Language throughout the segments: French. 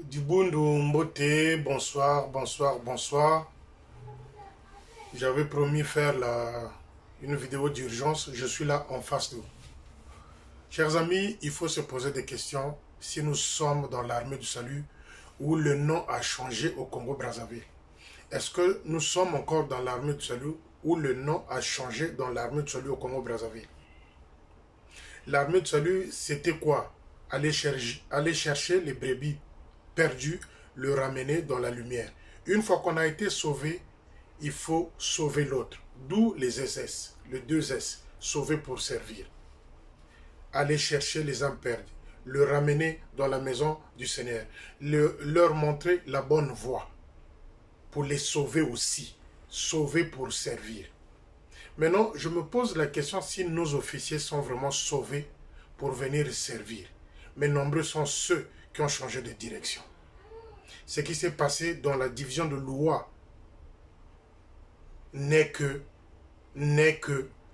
Dibundu Mbote, bonsoir, bonsoir, bonsoir. J'avais promis faire une vidéo d'urgence, je suis là en face de vous. Chers amis, il faut se poser des questions si nous sommes dans l'armée du salut ou le nom a changé au Congo-Brazzaville. Est-ce que nous sommes encore dans l'armée du salut ou le nom a changé dans l'armée du salut au Congo-Brazzaville? L'armée du salut, c'était quoi? Aller chercher les brebis perdu, le ramener dans la lumière. Une fois qu'on a été sauvé, il faut sauver l'autre. D'où les SS, les deux S, sauver pour servir. Aller chercher les âmes perdues, le ramener dans la maison du Seigneur, leur montrer la bonne voie pour les sauver aussi, sauver pour servir. Maintenant, je me pose la question si nos officiers sont vraiment sauvés pour venir servir. Mais nombreux sont ceux qui ont changé de direction. Ce qui s'est passé dans la division de l'Oua n'est que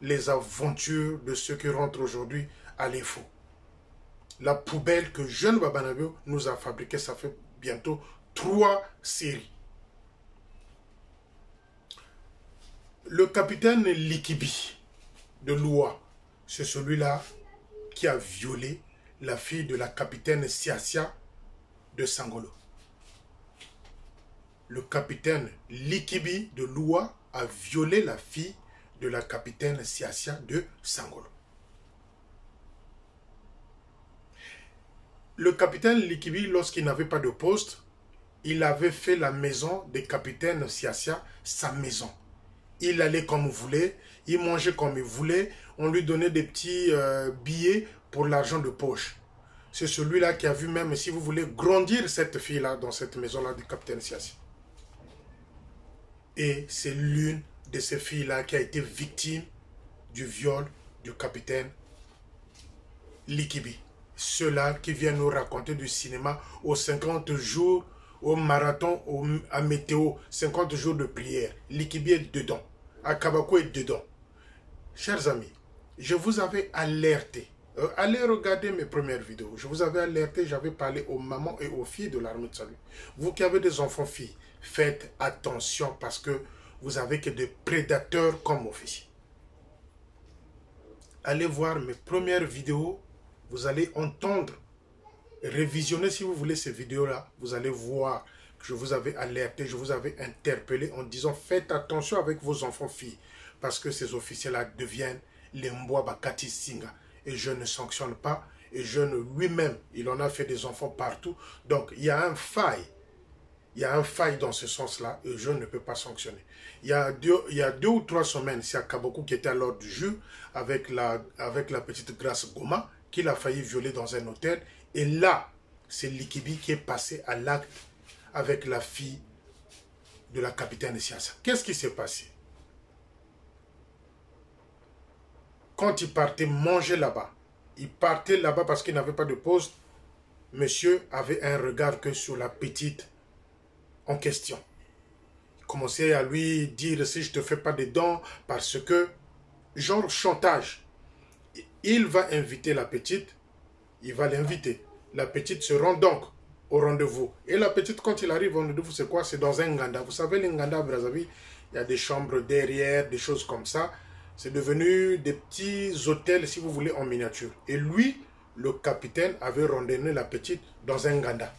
les aventures de ceux qui rentrent aujourd'hui à l'EFO. La poubelle que Jeune Babanabio nous a fabriquée, ça fait bientôt 3 séries. Le capitaine Likibi de l'Oua, c'est celui-là qui a violé la fille de la capitaine Siasia de Sangolo. Le capitaine Likibi de l'Oua a violé la fille de la capitaine Siasia de Sangolo. Le capitaine Likibi, lorsqu'il n'avait pas de poste, il avait fait la maison des capitaines Siasia sa maison. Il allait comme il voulait, il mangeait comme il voulait, on lui donnait des petits billets pour l'argent de poche. C'est celui-là qui a vu même, si vous voulez, grandir cette fille-là dans cette maison-là du capitaine Siasia. Et c'est l'une de ces filles-là qui a été victime du viol du capitaine Likibi. Ceux-là qui viennent nous raconter du cinéma aux 50 jours, au marathon, à météo, 50 jours de prière. Likibi est dedans. Akabako est dedans. Chers amis, je vous avais alerté. Allez regarder mes premières vidéos. Je vous avais alerté, j'avais parlé aux mamans et aux filles de l'armée de salut. Vous qui avez des enfants filles, faites attention parce que vous avez que des prédateurs comme officiers. Allez voir mes premières vidéos. Vous allez entendre, révisionner si vous voulez ces vidéos-là. Vous allez voir que je vous avais alerté, je vous avais interpellé en disant faites attention avec vos enfants filles parce que ces officiers-là deviennent les Mbwa Bakati Singa. Et je ne sanctionne pas. Et Jeune lui-même, il en a fait des enfants partout. Donc, il y a un faille. Il y a un faille dans ce sens-là et Jeune ne peut pas sanctionner. Il y a 2 ou 3 semaines, c'est Akaboku qui était à l'ordre du jour avec la petite Grâce Goma qu'il a failli violer dans un hôtel. Et là, c'est Likibi qui est passé à l'acte avec la fille de la capitaine Siasa. Qu'est-ce qui s'est passé? Quand il partait manger là-bas, il partait là-bas parce qu'il n'avait pas de poste. Monsieur avait un regard que sur la petite en question. Il commençait à lui dire si je ne te fais pas des dons parce que, genre chantage. Il va inviter la petite, il va l'inviter. La petite se rend donc au rendez-vous. Et la petite, quand il arrive au rendez-vous, c'est quoi? C'est dans un nganda. Vous savez, les nganda à Brazzaville, il y a des chambres derrière, des choses comme ça. C'est devenu des petits hôtels, si vous voulez, en miniature. Et lui, le capitaine, avait randonné la petite dans un nganda.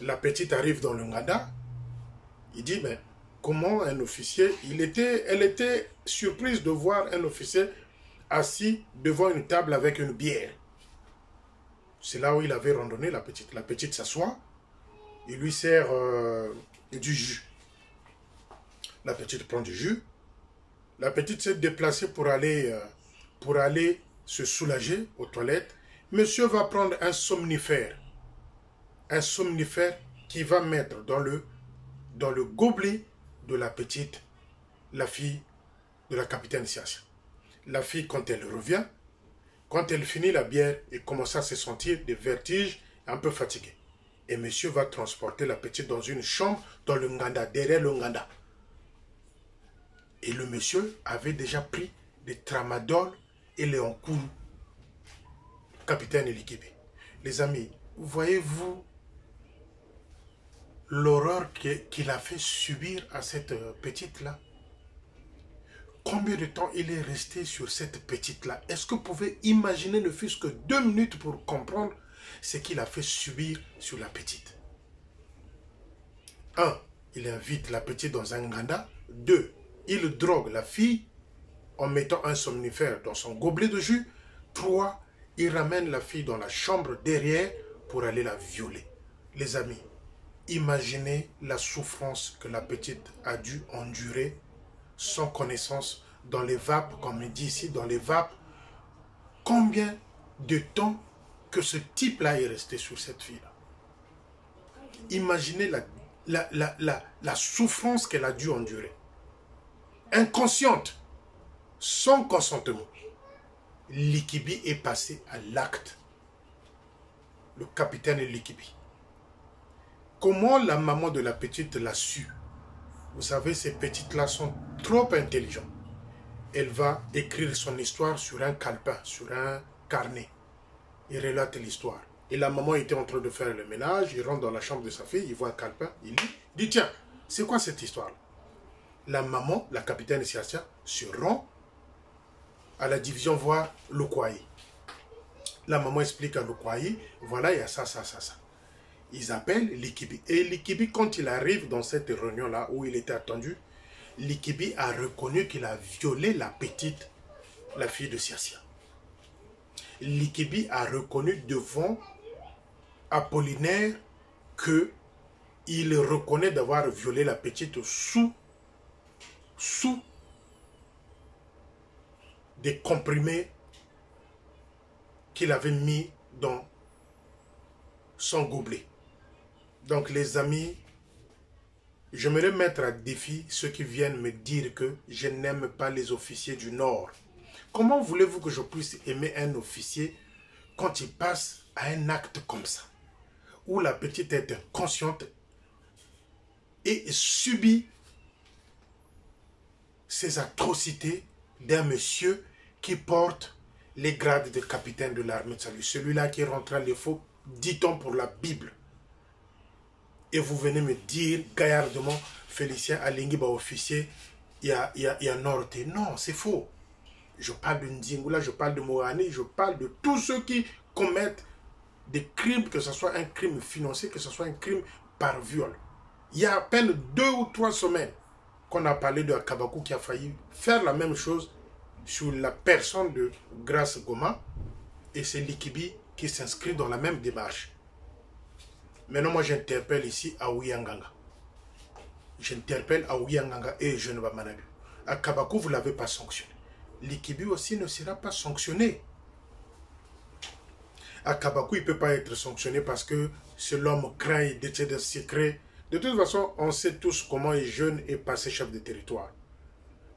La petite arrive dans le nganda. Il dit, mais comment un officier... Elle était surprise de voir un officier assis devant une table avec une bière. C'est là où il avait randonné la petite. La petite s'assoit. Il lui sert du jus. La petite prend du jus. La petite s'est déplacée pour aller se soulager aux toilettes. Monsieur va prendre un somnifère. Un somnifère qu'il va mettre dans le gobelet de la petite, la fille de la capitaine Siasia. La fille, quand elle revient, quand elle finit la bière, elle commence à se sentir des vertiges, un peu fatiguée. Et monsieur va transporter la petite dans une chambre, dans le nganda, derrière le nganda. Et le monsieur avait déjà pris des tramadol et les Onkuru, capitaine Likibi. Les amis, voyez-vous l'horreur qu'il a fait subir à cette petite-là. Combien de temps il est resté sur cette petite-là? Est-ce que vous pouvez imaginer ne fût-ce que 2 minutes pour comprendre ce qu'il a fait subir sur la petite? 1. Il invite la petite dans un ganda. 2. Il drogue la fille en mettant un somnifère dans son gobelet de jus. 3. Il ramène la fille dans la chambre derrière pour aller la violer. Les amis, imaginez la souffrance que la petite a dû endurer sans connaissance dans les vapes, comme il dit ici, dans les vapes. Combien de temps que ce type-là est resté sur cette fille-là? Imaginez la souffrance qu'elle a dû endurer. Inconsciente, sans consentement. Likibi est passé à l'acte. Le capitaine Likibi. Comment la maman de la petite l'a su? Vous savez, ces petites-là sont trop intelligentes. Elle va écrire son histoire sur un calepin, sur un carnet. Il relate l'histoire. Et la maman était en train de faire le ménage. Il rentre dans la chambre de sa fille, il voit un calepin, il dit tiens, c'est quoi cette histoire-là? La maman, la capitaine Siasia, se rend à la division voir Lokwayi. La maman explique à Lokwayi, voilà, il y a ça, ça, ça, ça. Ils appellent Likibi. Et Likibi, quand il arrive dans cette réunion-là où il était attendu, Likibi a reconnu qu'il a violé la petite, la fille de Siasia. Likibi a reconnu devant Apollinaire qu'il reconnaît d'avoir violé la petite sous des comprimés qu'il avait mis dans son gobelet. Donc les amis, j'aimerais mettre à défi ceux qui viennent me dire que je n'aime pas les officiers du Nord. Comment voulez-vous que je puisse aimer un officier quand il passe à un acte comme ça, où la petite est inconsciente et subit ces atrocités d'un monsieur qui porte les grades de capitaine de l'armée de salut, celui-là qui rentrera les faux, dit-on pour la Bible. Et vous venez me dire gaillardement, Félicien Alingiba officier, il y a Norte. Non, c'est faux. Je parle de Ndingula, je parle de Moani, je parle de tous ceux qui commettent des crimes, que ce soit un crime financier, que ce soit un crime par viol. Il y a à peine 2 ou 3 semaines qu'on a parlé de Akabakou qui a failli faire la même chose sur la personne de Grace Goma, et c'est Likibi qui s'inscrit dans la même démarche. Maintenant, moi, j'interpelle ici Aouyanganga. J'interpelle Aouyanganga et Jeune Bamanabu. Akabakou, vous ne l'avez pas sanctionné. Likibi aussi ne sera pas sanctionné. Akabakou, il ne peut pas être sanctionné parce que c'est l'homme craint et détient des secrets. De toute façon, on sait tous comment les jeunes est passé chef de territoire.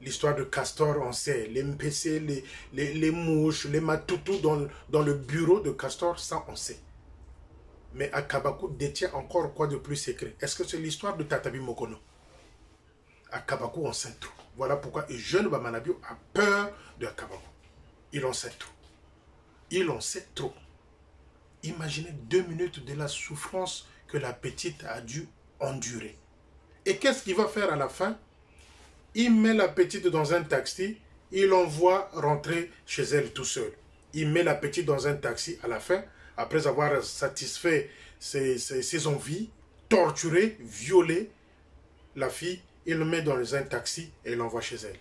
L'histoire de Castor, on sait. Les MPC, les mouches, les matoutous dans le bureau de Castor, ça, on sait. Mais Akabakou détient encore quoi de plus secret? Est-ce que c'est l'histoire de Tatabi Mokono? Akabakou, on sait trop. Voilà pourquoi le jeune Bamanabio a peur de Akabakou. Il en sait trop. Il en sait trop. Imaginez 2 minutes de la souffrance que la petite a dû endurer. Et qu'est-ce qu'il va faire à la fin? Il met la petite dans un taxi, il l'envoie rentrer chez elle tout seul. Il met la petite dans un taxi à la fin, après avoir satisfait ses envies, torturé, violé la fille, il le met dans un taxi et l'envoie chez elle.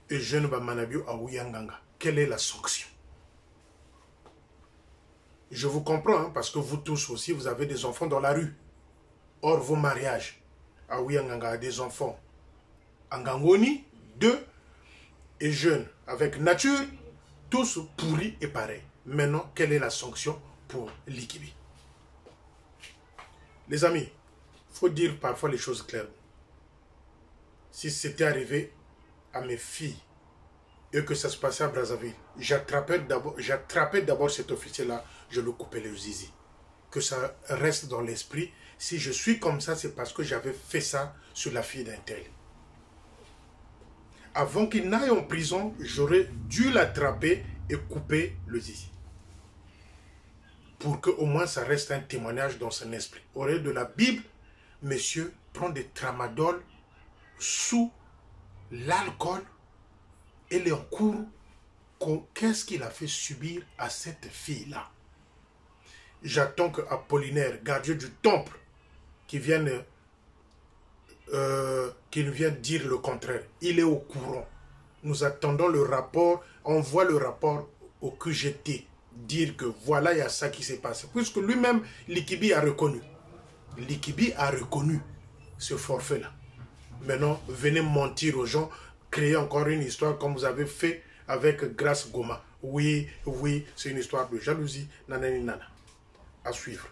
Et jeune Bamanabio à Ouyanganga, quelle est la sanction? Je vous comprends, hein, parce que vous tous aussi, vous avez des enfants dans la rue. Or, vos mariages, à Ouyanganga a des enfants. Angangoni, 2, et jeunes, avec nature, tous pourris et pareils. Maintenant, quelle est la sanction pour Likibi? Les amis, il faut dire parfois les choses clairement. Si c'était arrivé à mes filles et que ça se passait à Brazzaville, j'attrapais d'abord cet officier-là, je le coupais le zizi. Que ça reste dans l'esprit. Si je suis comme ça, c'est parce que j'avais fait ça sur la fille d'un tel. Avant qu'il n'aille en prison, j'aurais dû l'attraper et couper le zizi. pour que au moins ça reste un témoignage dans son esprit. Au lieu de la Bible, monsieur prend des tramadol sous l'alcool et les cours. Qu'est-ce qu'il a fait subir à cette fille-là? J'attends que Apollinaire, gardien du temple, qui vienne dire le contraire. Il est au courant. Nous attendons le rapport, on voit le rapport au QGT, dire que voilà, il y a ça qui s'est passé. Puisque lui-même, Likibi a reconnu. Likibi a reconnu ce forfait-là. Maintenant, venez mentir aux gens, créer encore une histoire comme vous avez fait avec Grace Goma. Oui, oui, c'est une histoire de jalousie. Nanani nana. À suivre.